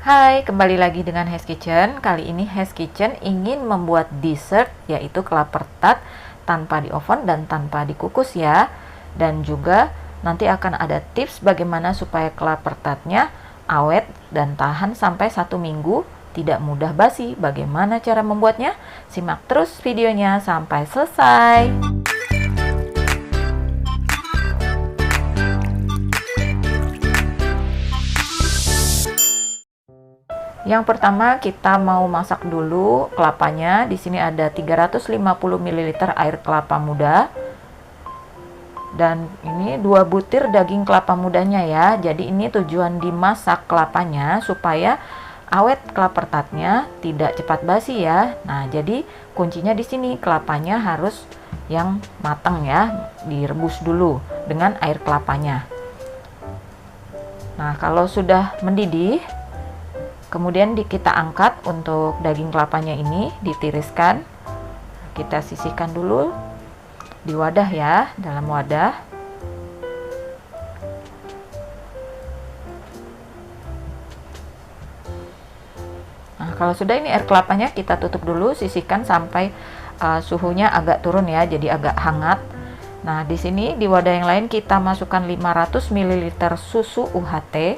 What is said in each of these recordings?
Hai, kembali lagi dengan Hes Kitchen. Kali ini Hes Kitchen ingin membuat dessert, yaitu kelapa tart tanpa di oven dan tanpa dikukus ya. Dan juga nanti akan ada tips bagaimana supaya kelapa tartnya awet dan tahan sampai 1 minggu, tidak mudah basi. Bagaimana cara membuatnya? Simak terus videonya sampai selesai. Yang pertama kita mau masak dulu kelapanya. Di sini ada 350 ml air kelapa muda. Dan ini 2 butir daging kelapa mudanya ya. Jadi ini tujuan dimasak kelapanya supaya awet kelapa tartnya, tidak cepat basi ya. Nah, jadi kuncinya di sini kelapanya harus yang matang ya, direbus dulu dengan air kelapanya. Nah, kalau sudah mendidih, kemudian kita angkat untuk daging kelapanya ini, ditiriskan. Kita sisihkan dulu di wadah ya, dalam wadah. Nah, kalau sudah ini air kelapanya kita tutup dulu, sisihkan sampai suhunya agak turun ya, jadi agak hangat. Nah, di sini di wadah yang lain kita masukkan 500 ml susu UHT.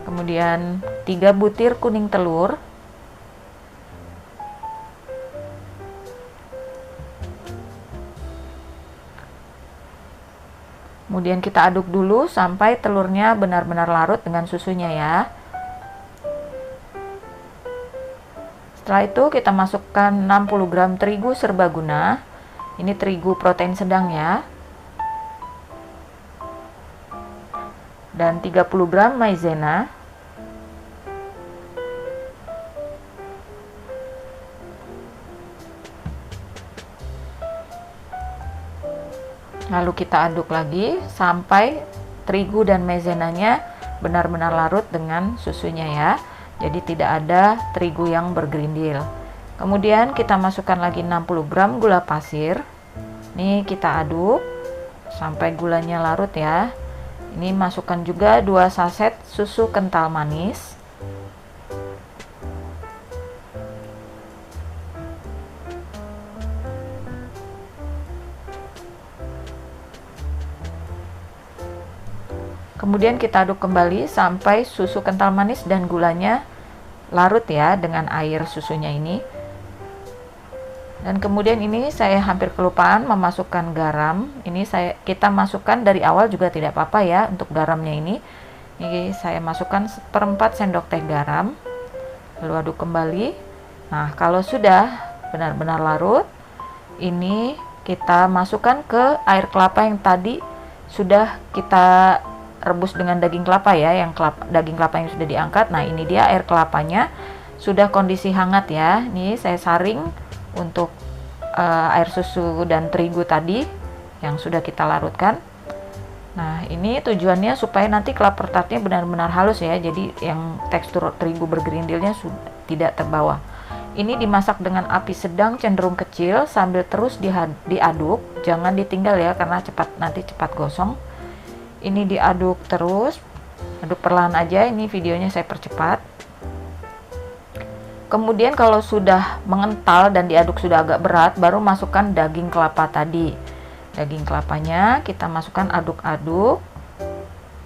Kemudian 3 butir kuning telur, kemudian kita aduk dulu sampai telurnya benar-benar larut dengan susunya ya. Setelah itu kita masukkan 60 gram terigu serbaguna. Ini terigu protein sedang ya. Dan 30 gram maizena. Lalu kita aduk lagi sampai terigu dan maizenanya benar-benar larut dengan susunya ya. Jadi tidak ada terigu yang bergerindil. Kemudian kita masukkan lagi 60 gram gula pasir. Ini kita aduk sampai gulanya larut ya. Ini masukkan juga 2 saset susu kental manis. Kemudian kita aduk kembali sampai susu kental manis dan gulanya larut ya dengan air susunya ini. Dan kemudian ini saya hampir kelupaan memasukkan garam. Ini kita masukkan dari awal juga tidak apa-apa ya untuk garamnya ini. Ini saya masukkan 1/4 sendok teh garam. Lalu aduk kembali. Nah, kalau sudah benar-benar larut, ini kita masukkan ke air kelapa yang tadi sudah kita rebus dengan daging kelapa ya, daging kelapa yang sudah diangkat. Nah, ini dia air kelapanya sudah kondisi hangat ya. Ini saya saring untuk air susu dan terigu tadi yang sudah kita larutkan. Nah, ini tujuannya supaya nanti kelapa tartnya benar-benar halus ya. Jadi yang tekstur terigu bergerindilnya tidak terbawa. Ini dimasak dengan api sedang cenderung kecil sambil terus diaduk. Jangan ditinggal ya karena nanti cepat gosong. Ini diaduk terus, aduk perlahan aja. Ini videonya saya percepat. Kemudian kalau sudah mengental dan diaduk sudah agak berat, baru masukkan daging kelapa tadi. Daging kelapanya kita masukkan, aduk-aduk.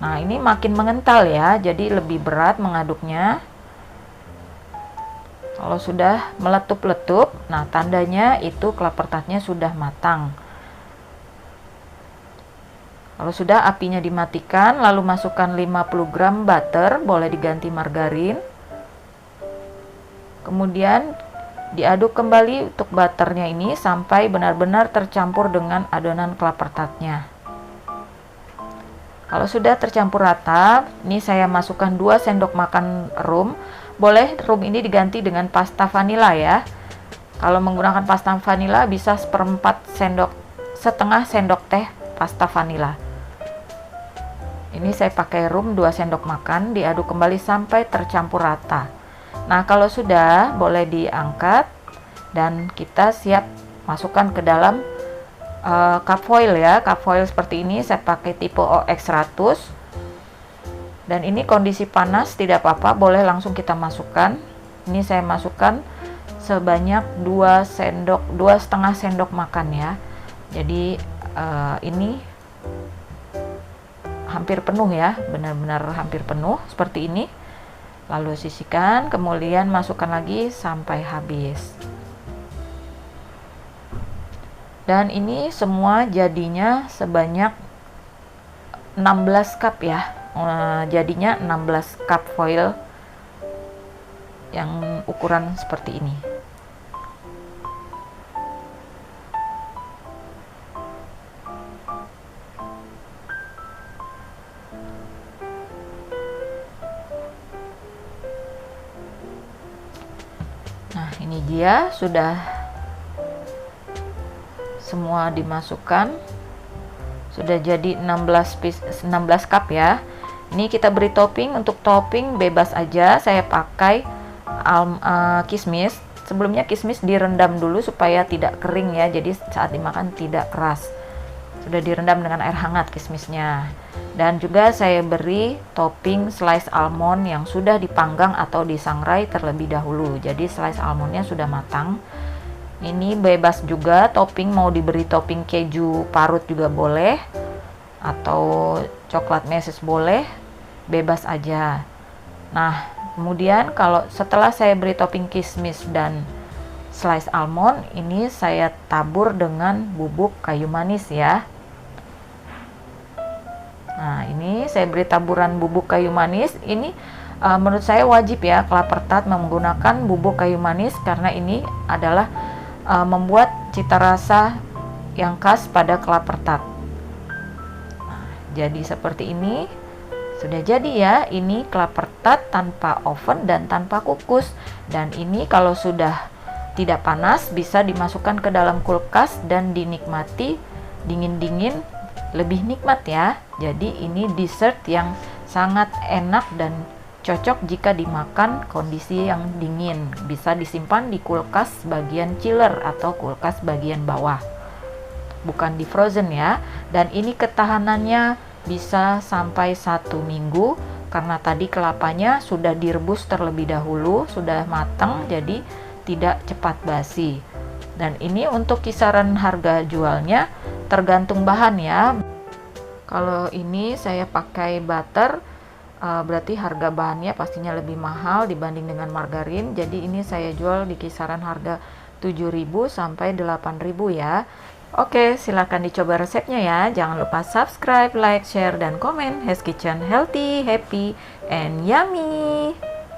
Nah, ini makin mengental ya, jadi lebih berat mengaduknya. Kalau sudah meletup-letup, nah tandanya itu kelapa tartnya sudah matang. Kalau sudah, apinya dimatikan, lalu masukkan 50 gram butter, boleh diganti margarin. Kemudian diaduk kembali untuk butternya ini sampai benar-benar tercampur dengan adonan kelapa tartnya. Kalau sudah tercampur rata, ini saya masukkan 2 sendok makan rum. Boleh rum ini diganti dengan pasta vanila ya. Kalau menggunakan pasta vanila bisa 1/4 sendok teh pasta vanila. Ini saya pakai rum 2 sendok makan, diaduk kembali sampai tercampur rata. Nah, kalau sudah boleh diangkat dan kita siap masukkan ke dalam cup foil ya. Cup foil seperti ini saya pakai tipe OX100. Dan ini kondisi panas tidak apa-apa, boleh langsung kita masukkan. Ini saya masukkan sebanyak 2,5 sendok makan ya. Jadi ini hampir penuh ya, benar-benar hampir penuh seperti ini. Lalu sisihkan, kemudian masukkan lagi sampai habis. Dan ini semua jadinya sebanyak 16 cup ya. Jadinya 16 cup foil yang ukuran seperti ini. Nah, ini dia sudah semua dimasukkan. Sudah jadi 16 cup ya. Ini kita beri topping. Untuk topping bebas aja, saya pakai kismis. Sebelumnya kismis direndam dulu supaya tidak kering ya, jadi saat dimakan tidak keras. Sudah direndam dengan air hangat kismisnya. Dan juga saya beri topping slice almond yang sudah dipanggang atau disangrai terlebih dahulu. Jadi slice almondnya sudah matang. Ini bebas juga topping, mau diberi topping keju parut juga boleh, atau coklat meses boleh, bebas aja. Nah, kemudian kalau setelah saya beri topping kismis dan slice almond, ini saya tabur dengan bubuk kayu manis ya. Nah, ini saya beri taburan bubuk kayu manis. Ini menurut saya wajib ya, kelapa tart menggunakan bubuk kayu manis karena ini adalah membuat cita rasa yang khas pada kelapa tart. Nah, jadi seperti ini. Sudah jadi ya, ini kelapa tart tanpa oven dan tanpa kukus. Dan ini kalau sudah tidak panas bisa dimasukkan ke dalam kulkas dan dinikmati dingin-dingin, lebih nikmat ya. Jadi ini dessert yang sangat enak dan cocok jika dimakan kondisi yang dingin. Bisa disimpan di kulkas bagian chiller atau kulkas bagian bawah, bukan di frozen ya. Dan ini ketahanannya bisa sampai 1 minggu karena tadi kelapanya sudah direbus terlebih dahulu, sudah matang, jadi tidak cepat basi. Dan ini untuk kisaran harga jualnya tergantung bahan ya. Kalau ini saya pakai butter, berarti harga bahannya pastinya lebih mahal dibanding dengan margarin. Jadi ini saya jual di kisaran harga 7.000 sampai 8.000 ya. Oke, silakan dicoba resepnya ya. Jangan lupa subscribe, like, share, dan komen. Hes Kitchen, healthy, happy, and yummy.